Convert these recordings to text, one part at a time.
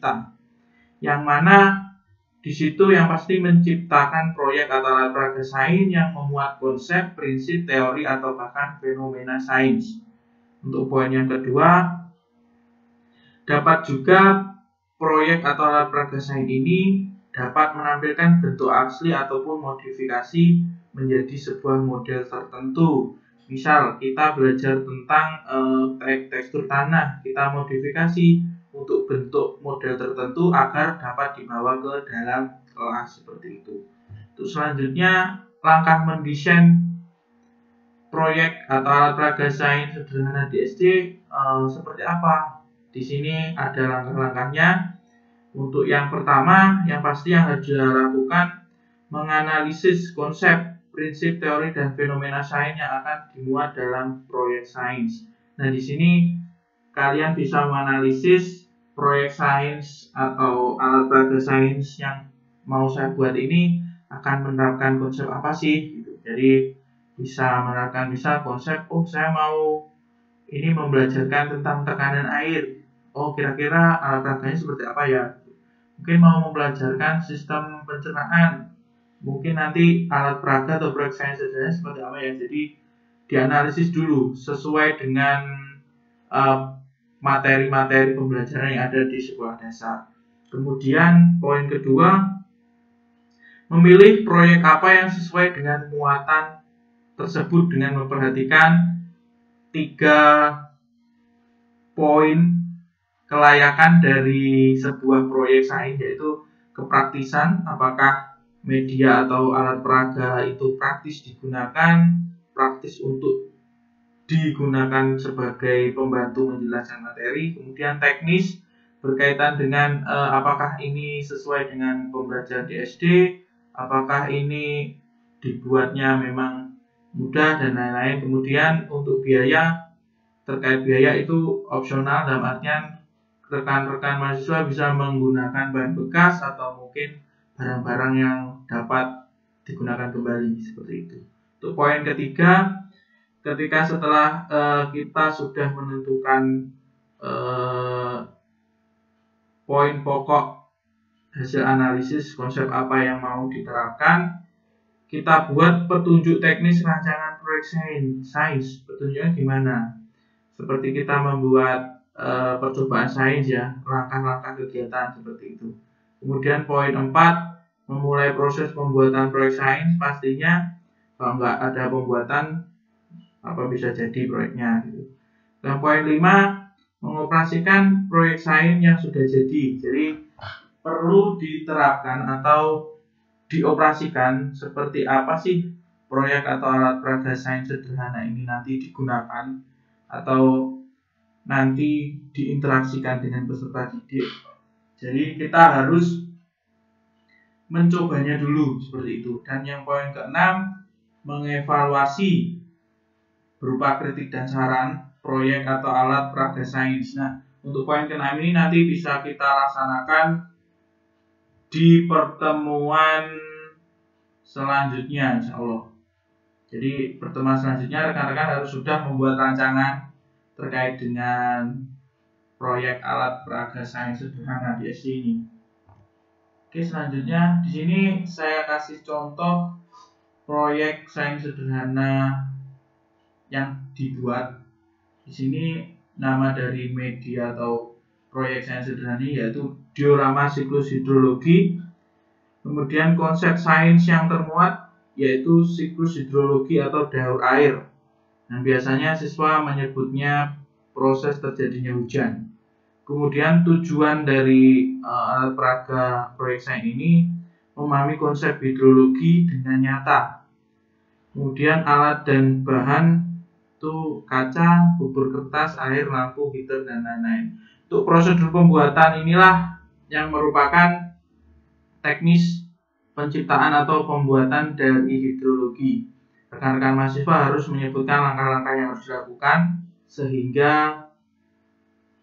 kita, yang mana di situ yang pasti menciptakan proyek atau alat peraga sains yang memuat konsep, prinsip, teori, atau bahkan fenomena sains. Untuk poin yang kedua, dapat juga proyek atau alat peraga sains ini dapat menampilkan bentuk asli ataupun modifikasi menjadi sebuah model tertentu. Misal kita belajar tentang tekstur tanah, kita modifikasi untuk bentuk model tertentu agar dapat dibawa ke dalam kelas seperti itu. Terus selanjutnya, langkah mendesain proyek atau alat peraga sains sederhana di SD seperti apa? Di sini ada langkah-langkahnya. Untuk yang pertama, yang pasti yang harus dilakukan menganalisis konsep, prinsip, teori, dan fenomena sains yang akan dimuat dalam proyek sains. Nah, di sini kalian bisa menganalisis proyek sains atau alat peraga sains yang mau saya buat ini akan menerapkan konsep apa sih? Gitu. Jadi bisa menerapkan misal konsep, saya mau ini membelajarkan tentang tekanan air. Kira-kira alat peraganya seperti apa ya? Mungkin mau membelajarkan sistem pencernaan. Mungkin nanti alat peraga atau proyek sains sederhana seperti apa ya? Jadi dianalisis dulu sesuai dengan materi-materi pembelajaran yang ada di sekolah dasar. Kemudian poin kedua, memilih proyek apa yang sesuai dengan muatan tersebut dengan memperhatikan 3 poin kelayakan dari sebuah proyek sains, yaitu kepraktisan, apakah media atau alat peraga itu praktis digunakan, praktis untuk digunakan sebagai pembantu menjelaskan materi. Kemudian teknis berkaitan dengan apakah ini sesuai dengan pembelajaran di SD, apakah ini dibuatnya memang mudah dan lain-lain. Kemudian untuk biaya, terkait biaya itu opsional, dalam artian rekan-rekan mahasiswa bisa menggunakan bahan bekas atau mungkin barang-barang yang dapat digunakan kembali seperti itu. Untuk poin ketiga, ketika setelah kita sudah menentukan poin pokok hasil analisis konsep apa yang mau diterapkan, kita buat petunjuk teknis rancangan proyek sains. Petunjuknya gimana? Seperti kita membuat percobaan sains ya, langkah-langkah kegiatan seperti itu. Kemudian poin 4, memulai proses pembuatan proyek sains. Pastinya kalau nggak ada pembuatan, apa bisa jadi proyeknya gitu. Dan poin 5, mengoperasikan proyek sains yang sudah jadi. Jadi perlu diterapkan atau dioperasikan seperti apa sih proyek atau alat peraga sains sederhana ini nanti digunakan atau nanti diinteraksikan dengan peserta didik. Jadi kita harus mencobanya dulu seperti itu. Dan yang poin ke-6, mengevaluasi berupa kritik dan saran proyek atau alat peraga sains. Nah, untuk poin ke-6 ini nanti bisa kita laksanakan di pertemuan selanjutnya, insya Allah. Jadi pertemuan selanjutnya rekan-rekan harus sudah membuat rancangan terkait dengan proyek alat peraga sains sederhana di SD ini. Oke, selanjutnya di sini saya kasih contoh proyek sains sederhana yang dibuat. Di sini nama dari media atau proyek sains sederhana yaitu diorama siklus hidrologi. Kemudian konsep sains yang termuat yaitu siklus hidrologi atau daur air. Dan biasanya siswa menyebutnya proses terjadinya hujan. Kemudian tujuan dari alat peraga proyek sains ini memahami konsep hidrologi dengan nyata. Kemudian alat dan bahan itu kaca, bubur kertas, air, lampu, heater, dan lain-lain. Untuk prosedur pembuatan inilah yang merupakan teknis penciptaan atau pembuatan dari hidrologi. Rekan-rekan mahasiswa harus menyebutkan langkah-langkah yang harus dilakukan sehingga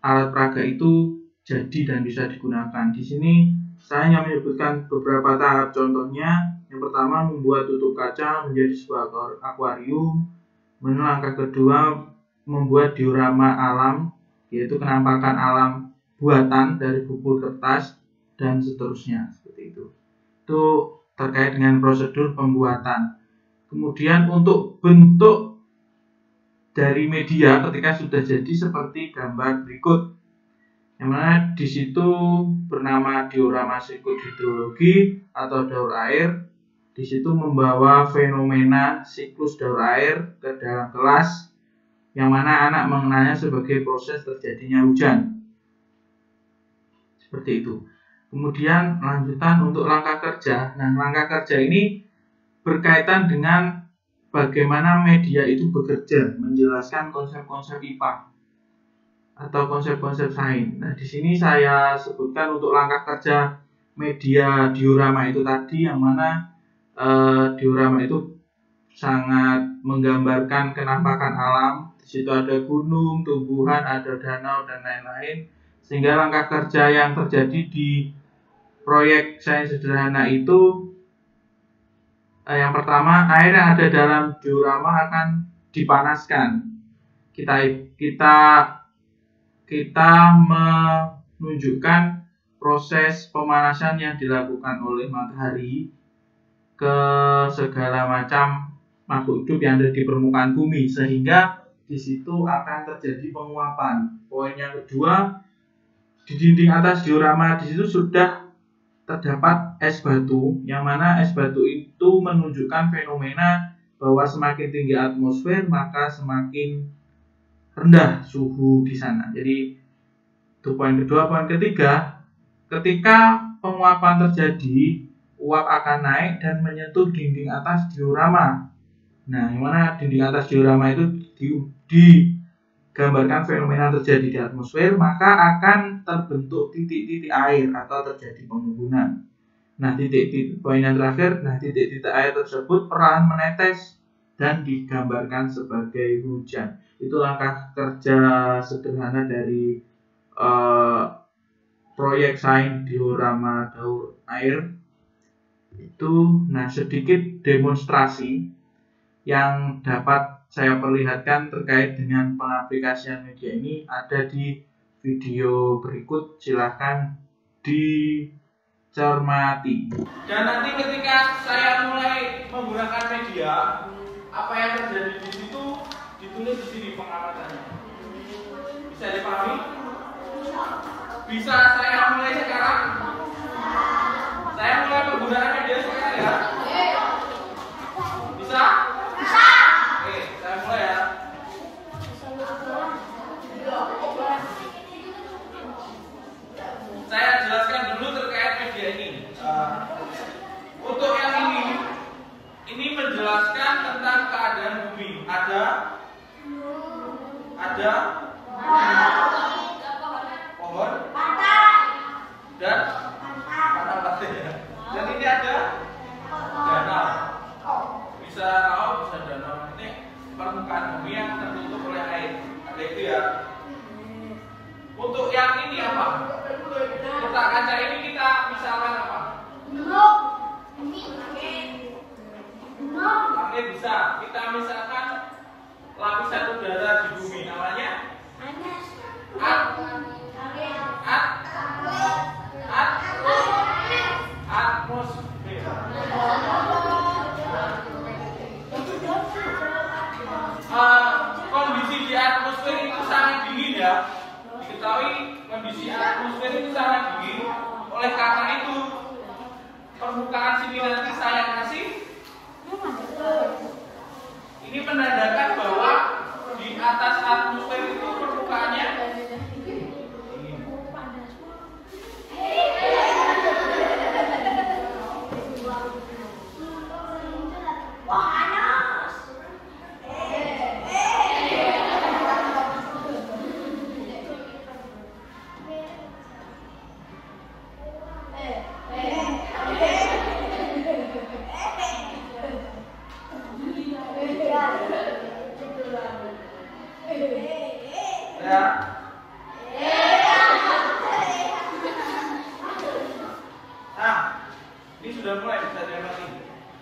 alat peraga itu jadi dan bisa digunakan. Di sini saya hanya menyebutkan beberapa tahap contohnya. Yang pertama, membuat tutup kaca menjadi sebuah akuarium. Langkah kedua, membuat diorama alam, yaitu kenampakan alam buatan dari buku kertas dan seterusnya, seperti itu. Itu terkait dengan prosedur pembuatan. Kemudian untuk bentuk dari media ketika sudah jadi seperti gambar berikut, yang mana di situ bernama diorama sikut hidrologi atau daur air. Di situ membawa fenomena siklus daur air ke dalam kelas, yang mana anak mengenalnya sebagai proses terjadinya hujan. Seperti itu. Kemudian lanjutan untuk langkah kerja. Nah, langkah kerja ini berkaitan dengan bagaimana media itu bekerja, menjelaskan konsep-konsep IPA atau konsep-konsep sains. Nah, di sini saya sebutkan untuk langkah kerja media diorama itu tadi, yang mana diorama itu sangat menggambarkan kenampakan alam. Di situ ada gunung, tumbuhan, ada danau dan lain-lain. Sehingga langkah kerja yang terjadi di proyek sains sederhana itu, yang pertama, air yang ada dalam diorama akan dipanaskan. Kita menunjukkan proses pemanasan yang dilakukan oleh matahari ke segala macam makhluk hidup yang ada di permukaan bumi, sehingga di situ akan terjadi penguapan. Poin yang kedua, di dinding atas diorama di situ sudah terdapat es batu, yang mana es batu itu menunjukkan fenomena bahwa semakin tinggi atmosfer maka semakin rendah suhu di sana. Jadi itu poin kedua. Poin ketiga, ketika penguapan terjadi, uap akan naik dan menyentuh dinding atas diorama. Nah, yang mana dinding atas diorama itu digambarkan fenomena terjadi di atmosfer, maka akan terbentuk titik-titik air atau terjadi pengumpulan. Nah, titik-titik poin yang terakhir, titik-titik air tersebut perlahan menetes dan digambarkan sebagai hujan. Itu langkah kerja sederhana dari proyek sains diorama daur air. Itu, sedikit demonstrasi yang dapat saya perlihatkan terkait dengan pengaplikasian media ini ada di video berikut. Silahkan dicermati. Dan nanti ketika saya mulai menggunakan media, apa yang terjadi di situ ditulis di sini pengamatannya. Bisa dipahami? Bisa saya mulai sekarang? Saya mulai menggunakan media sekarang ya? Bisa? Bisa. Oke, saya mulai ya. Saya jelaskan dulu terkait media ini. Untuk yang ini menjelaskan tentang keadaan bumi. Ada pohon dan dan ini ada danau. Bisa laut, bisa danau. Ini permukaan bumi yang tertutup oleh air. Ada itu ya. Untuk yang ini apa? Kotak kaca ini kita misalkan apa? Langit bisa. Kita misalkan lapisan udara di bumi, namanya atmosfer. Kondisi di atmosfer itu sangat dingin ya. Diketahui kondisi atmosfer itu sangat dingin. Oleh karena itu permukaan sini nanti saya kasih ini menandakan bahwa di atas atmosfer itu permukaannya ini sudah mulai bisa diamati.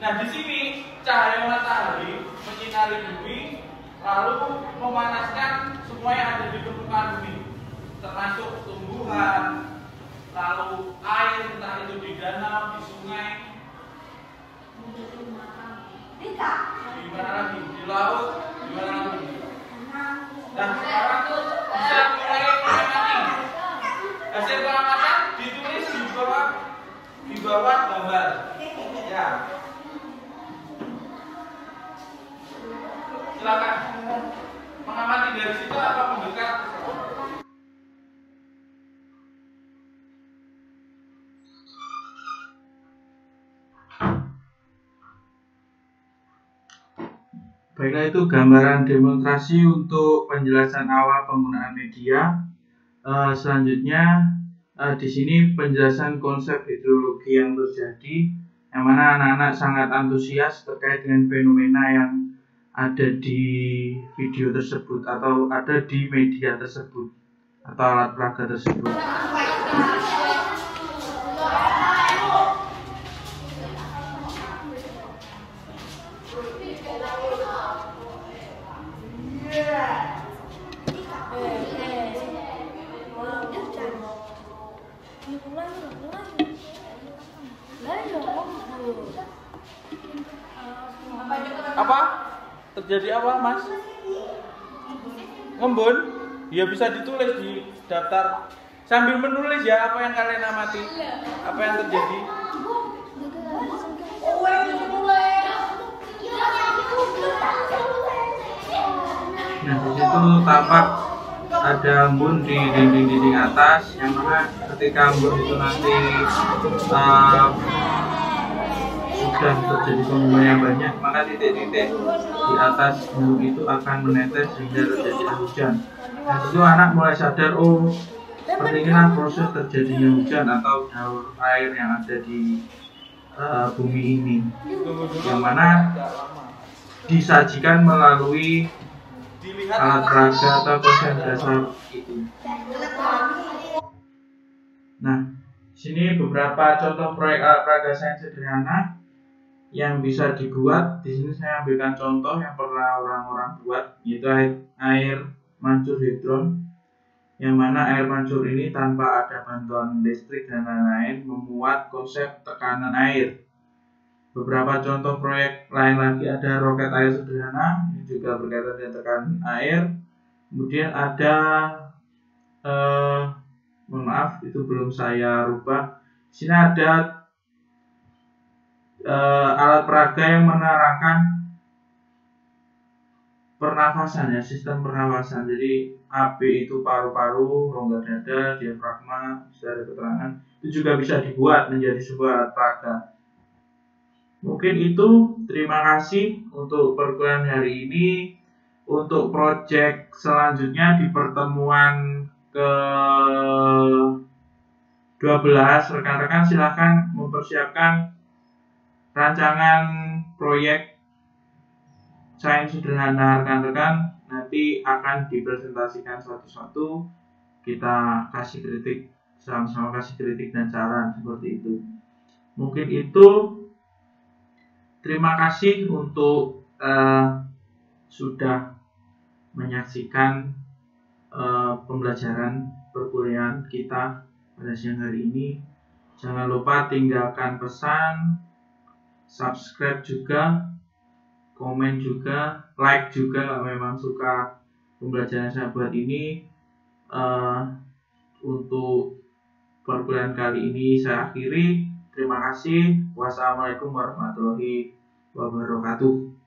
Nah, di sini cahaya matahari menyinari bumi lalu memanaskan semua yang ada di permukaan bumi, termasuk tumbuhan tumbuhan, lalu air, entah itu di danau, di sungai, di mana lagi, di laut, di mana lagi. Nah, sekarang bisa mulai mengamati. Hasil pengamatan ditulis di bawah gambar. Ya. Silakan mengamati dari situ apa mendekat. Baiklah, itu gambaran demonstrasi untuk penjelasan awal penggunaan media. Selanjutnya di sini penjelasan konsep hidrologi yang terjadi, yang mana anak-anak sangat antusias terkait dengan fenomena yang ada di video tersebut atau ada di media tersebut atau alat peraga tersebut. Apa? Terjadi apa, Mas? Ngembun? Ya bisa ditulis di daftar sambil menulis ya apa yang kalian amati, apa yang terjadi. Nah, di situ tampak ada embun di dinding-dinding atas, yang mana ketika embun itu nanti sudah terjadi pengumuman yang banyak, maka titik-titik di atas gunung itu akan menetes hingga terjadi hujan. Nah, itu anak mulai sadar, oh seperti inilah proses terjadinya hujan atau daur air yang ada di bumi ini, yang mana disajikan melalui alat peraga atau konsep dasar itu. Nah, sini beberapa contoh proyek alat peraga sains sederhana yang bisa dibuat. Di sini saya ambilkan contoh yang pernah orang-orang buat, yaitu air mancur hidron, yang mana air mancur ini tanpa ada bantuan listrik dan lain-lain memuat konsep tekanan air. Beberapa contoh proyek lain lagi ada roket air sederhana, ini juga berkaitan dengan tekanan air. Kemudian ada mohon maaf, itu belum saya rubah. Di sini ada alat peraga yang menerangkan pernafasan, ya, sistem pernafasan. Jadi AB itu paru-paru, rongga dada, diafragma, sudah ada keterangan. Itu juga bisa dibuat menjadi sebuah alat peraga. Mungkin itu, terima kasih untuk perkuliahan hari ini. Untuk proyek selanjutnya di pertemuan ke-12, rekan-rekan silahkan mempersiapkan rancangan proyek sains sederhana rekan-rekan. Nanti akan dipresentasikan satu-satu, kita kasih kritik, sama-sama kasih kritik dan saran seperti itu. Mungkin itu. Terima kasih untuk sudah menyaksikan pembelajaran perkuliahan kita pada siang hari ini. Jangan lupa tinggalkan pesan, subscribe juga, komen juga, like juga kalau memang suka pembelajaran saya buat ini. Untuk perkuliahan kali ini saya akhiri. Terima kasih. Wassalamualaikum warahmatullahi wabarakatuh.